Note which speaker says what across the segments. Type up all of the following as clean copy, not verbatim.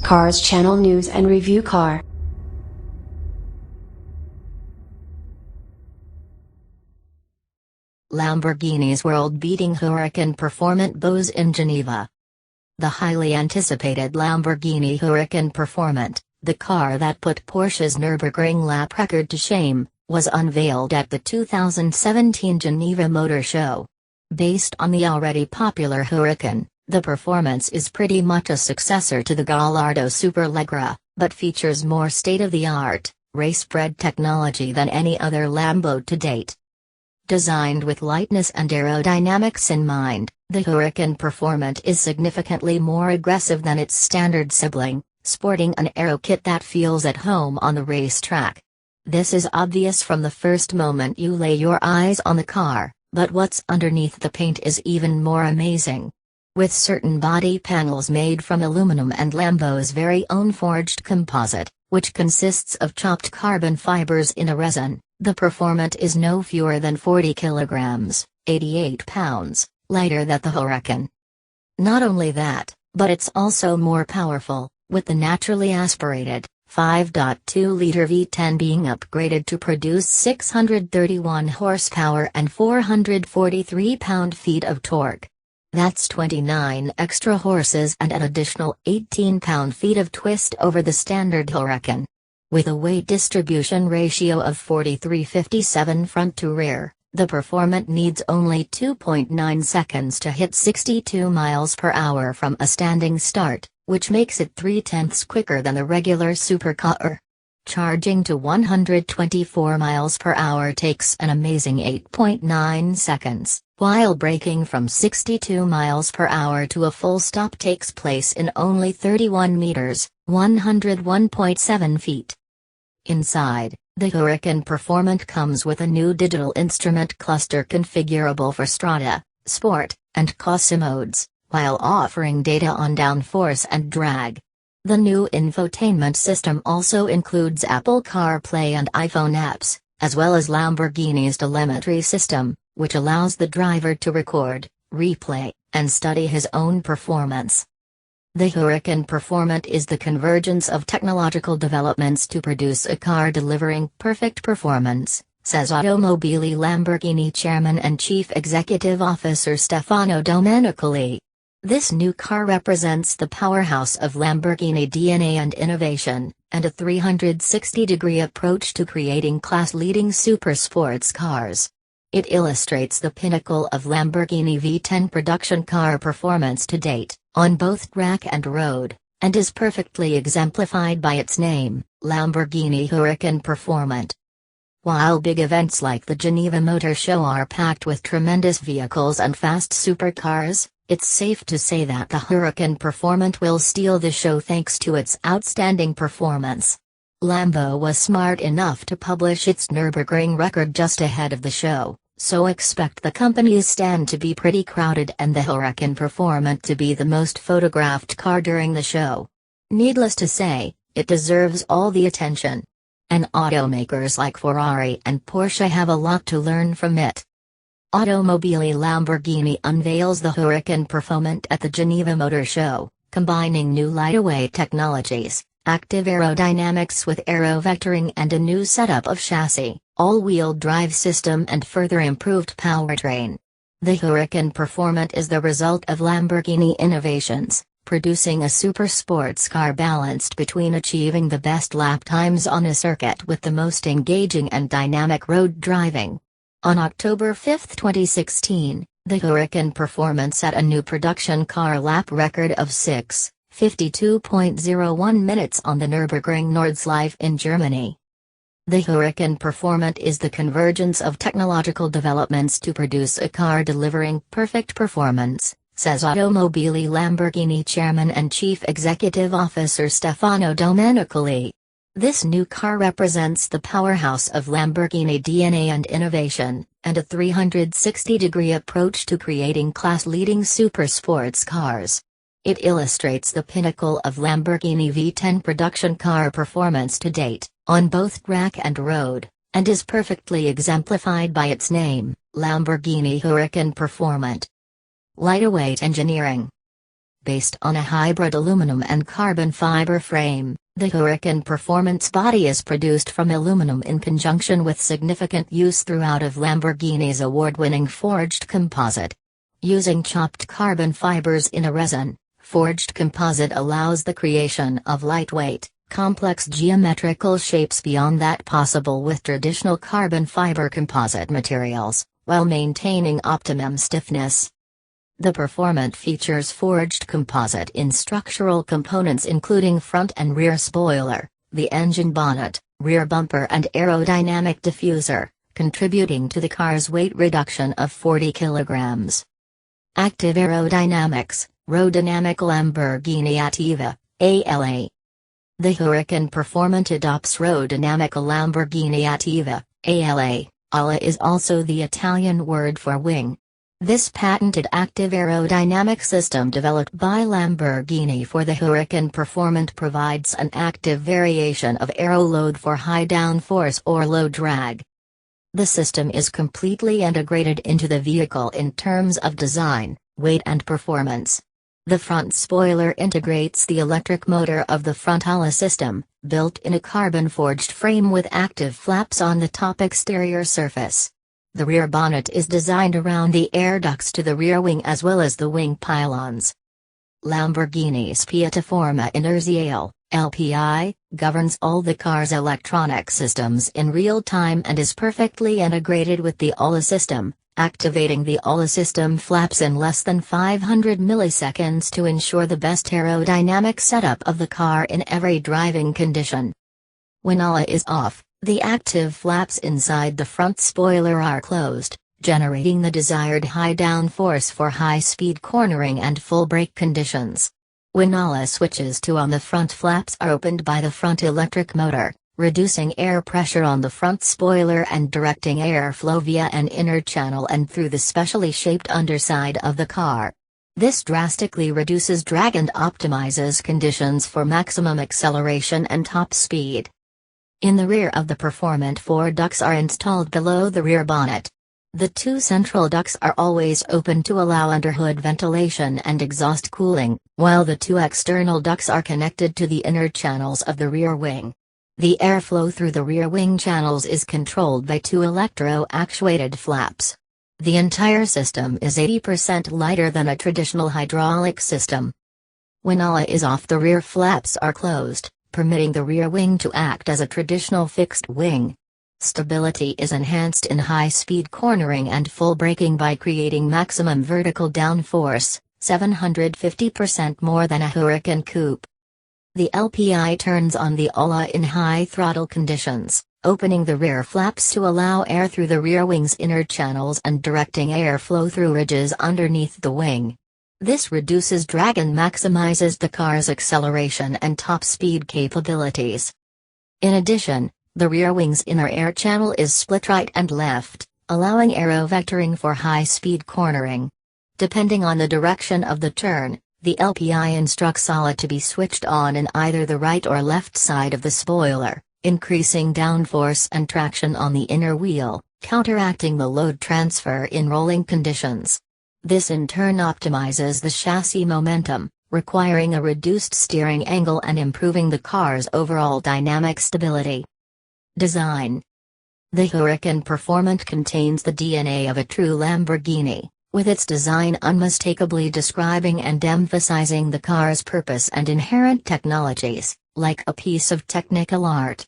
Speaker 1: Cars Channel News and Review Car.
Speaker 2: Lamborghini's world-beating Huracan Performante bows in Geneva. The highly anticipated Lamborghini Huracan Performante, the car that put Porsche's Nürburgring lap record to shame, was unveiled at the 2017 Geneva Motor Show. Based on the already popular Huracan, the Performance is pretty much a successor to the Gallardo Superleggera, but features more state-of-the-art, race-bred technology than any other Lambo to date. Designed with lightness and aerodynamics in mind, the Huracan Performante is significantly more aggressive than its standard sibling, sporting an aero kit that feels at home on the racetrack. This is obvious from the first moment you lay your eyes on the car, but what's underneath the paint is even more amazing. With certain body panels made from aluminum and Lambo's very own forged composite, which consists of chopped carbon fibers in a resin, the Performante is no fewer than 40 kilograms, 88 pounds, lighter than the Huracan. Not only that, but it's also more powerful, with the naturally aspirated 5.2-liter V10 being upgraded to produce 631 horsepower and 443 pound-feet of torque. That's 29 extra horses and an additional 18 pound-feet of twist over the standard Huracan. With a weight distribution ratio of 43:57 front to rear, the Performante needs only 2.9 seconds to hit 62 miles per hour from a standing start, which makes it 3/10 quicker than the regular supercar. Charging to 124 miles per hour takes an amazing 8.9 seconds, while braking from 62 miles per hour to a full stop takes place in only 31 meters, 101.7 feet. Inside, the Huracan Performante comes with a new digital instrument cluster configurable for Strada, Sport, and Cossi modes, while offering data on downforce and drag. The new infotainment system also includes Apple CarPlay and iPhone apps, as well as Lamborghini's telemetry system, which allows the driver to record, replay, and study his own performance. The Huracan Performante is the convergence of technological developments to produce a car delivering perfect performance, says Automobili Lamborghini Chairman and Chief Executive Officer Stefano Domenicali. This new car represents the powerhouse of Lamborghini DNA and innovation, and a 360-degree approach to creating class-leading supersports cars. It illustrates the pinnacle of Lamborghini V10 production car performance to date, on both track and road, and is perfectly exemplified by its name, Lamborghini Huracan Performante. While big events like the Geneva Motor Show are packed with tremendous vehicles and fast supercars, it's safe to say that the Huracan Performante will steal the show thanks to its outstanding performance. Lambo was smart enough to publish its Nürburgring record just ahead of the show, so expect the company's stand to be pretty crowded and the Huracan Performante to be the most photographed car during the show. Needless to say, it deserves all the attention. And automakers like Ferrari and Porsche have a lot to learn from it. Automobili Lamborghini unveils the Huracan Performante at the Geneva Motor Show, combining new lightweight technologies, active aerodynamics with aero vectoring and a new setup of chassis, all-wheel drive system and further improved powertrain. The Huracan Performante is the result of Lamborghini innovations, producing a super sports car balanced between achieving the best lap times on a circuit with the most engaging and dynamic road driving. On October 5, 2016, the Huracan Performante set a new production car lap record of 6:52.01 minutes on the Nürburgring Nordschleife in Germany. The Huracan Performante is the convergence of technological developments to produce a car delivering perfect performance, says Automobili Lamborghini Chairman and Chief Executive Officer Stefano Domenicali. This new car represents the powerhouse of Lamborghini DNA and innovation, and a 360-degree approach to creating class-leading supersports cars. It illustrates the pinnacle of Lamborghini V10 production car performance to date, on both track and road, and is perfectly exemplified by its name, Lamborghini Huracan Performante. Lightweight engineering. Based on a hybrid aluminum and carbon fiber frame, the Huracan Performance body is produced from aluminum in conjunction with significant use throughout of Lamborghini's award-winning forged composite. Using chopped carbon fibers in a resin, forged composite allows the creation of lightweight, complex geometrical shapes beyond that possible with traditional carbon fiber composite materials, while maintaining optimum stiffness. The Performante features forged composite in structural components including front and rear spoiler, the engine bonnet, rear bumper and aerodynamic diffuser, contributing to the car's weight reduction of 40 kilograms. Active aerodynamics, Aerodynamic Lamborghini Attiva, ALA. The Huracan Performante adopts Aerodynamic Lamborghini Attiva, ALA. Ala is also the Italian word for wing. This patented active aerodynamic system developed by Lamborghini for the Huracan Performante provides an active variation of aero load for high downforce or low drag. The system is completely integrated into the vehicle in terms of design, weight and performance. The front spoiler integrates the electric motor of the front ala system, built in a carbon-forged frame with active flaps on the top exterior surface. The rear bonnet is designed around the air ducts to the rear wing as well as the wing pylons. Lamborghini's Piattaforma Inerziale, LPI, governs all the car's electronic systems in real time and is perfectly integrated with the ala system, activating the ala system flaps in less than 500 milliseconds to ensure the best aerodynamic setup of the car in every driving condition. When ala is off, the active flaps inside the front spoiler are closed, generating the desired high downforce for high-speed cornering and full brake conditions. When ala switches to on, the front flaps are opened by the front electric motor, reducing air pressure on the front spoiler and directing airflow via an inner channel and through the specially shaped underside of the car. This drastically reduces drag and optimizes conditions for maximum acceleration and top speed. In the rear of the Performante, 4 ducts are installed below the rear bonnet. The 2 central ducts are always open to allow underhood ventilation and exhaust cooling, while the 2 external ducts are connected to the inner channels of the rear wing. The airflow through the rear wing channels is controlled by 2 electro-actuated flaps. The entire system is 80% lighter than a traditional hydraulic system. When ala is off, the rear flaps are closed, permitting the rear wing to act as a traditional fixed wing. Stability is enhanced in high-speed cornering and full braking by creating maximum vertical downforce, 750% more than a Huracan coupe. The LPI turns on the ala in high throttle conditions, opening the rear flaps to allow air through the rear wing's inner channels and directing airflow through ridges underneath the wing. This reduces drag and maximizes the car's acceleration and top speed capabilities. In addition, the rear wing's inner air channel is split right and left, allowing aero vectoring for high-speed cornering. Depending on the direction of the turn, the LPI instructs ala to be switched on in either the right or left side of the spoiler, increasing downforce and traction on the inner wheel, counteracting the load transfer in rolling conditions. This in turn optimizes the chassis momentum, requiring a reduced steering angle and improving the car's overall dynamic stability. Design. The Huracan Performante contains the DNA of a true Lamborghini, with its design unmistakably describing and emphasizing the car's purpose and inherent technologies, like a piece of technical art.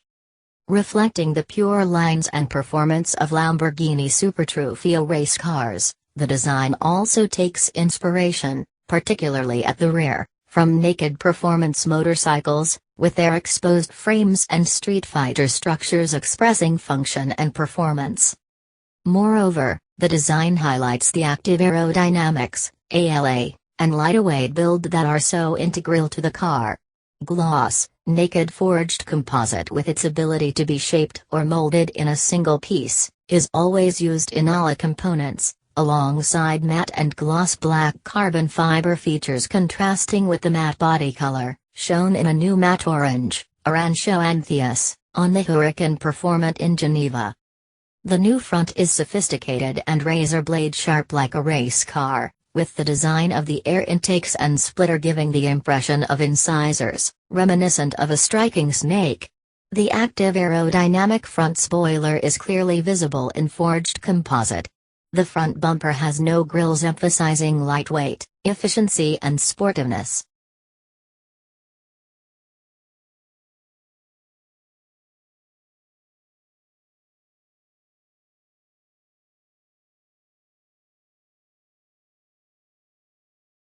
Speaker 2: Reflecting the pure lines and performance of Lamborghini Supertrofeo race cars, the design also takes inspiration, particularly at the rear, from naked performance motorcycles, with their exposed frames and street fighter structures expressing function and performance. Moreover, the design highlights the active aerodynamics, ALA, and lightweight build that are so integral to the car. Gloss, naked forged composite with its ability to be shaped or molded in a single piece, is always used in ala components, alongside matte and gloss black carbon fiber features contrasting with the matte body color, shown in a new matte orange, Arancio Anthias, on the Huracan Performante in Geneva. The new front is sophisticated and razor blade sharp like a race car, with the design of the air intakes and splitter giving the impression of incisors, reminiscent of a striking snake. The active aerodynamic front spoiler is clearly visible in forged composite. The front bumper has no grills, emphasizing lightweight, efficiency and sportiveness.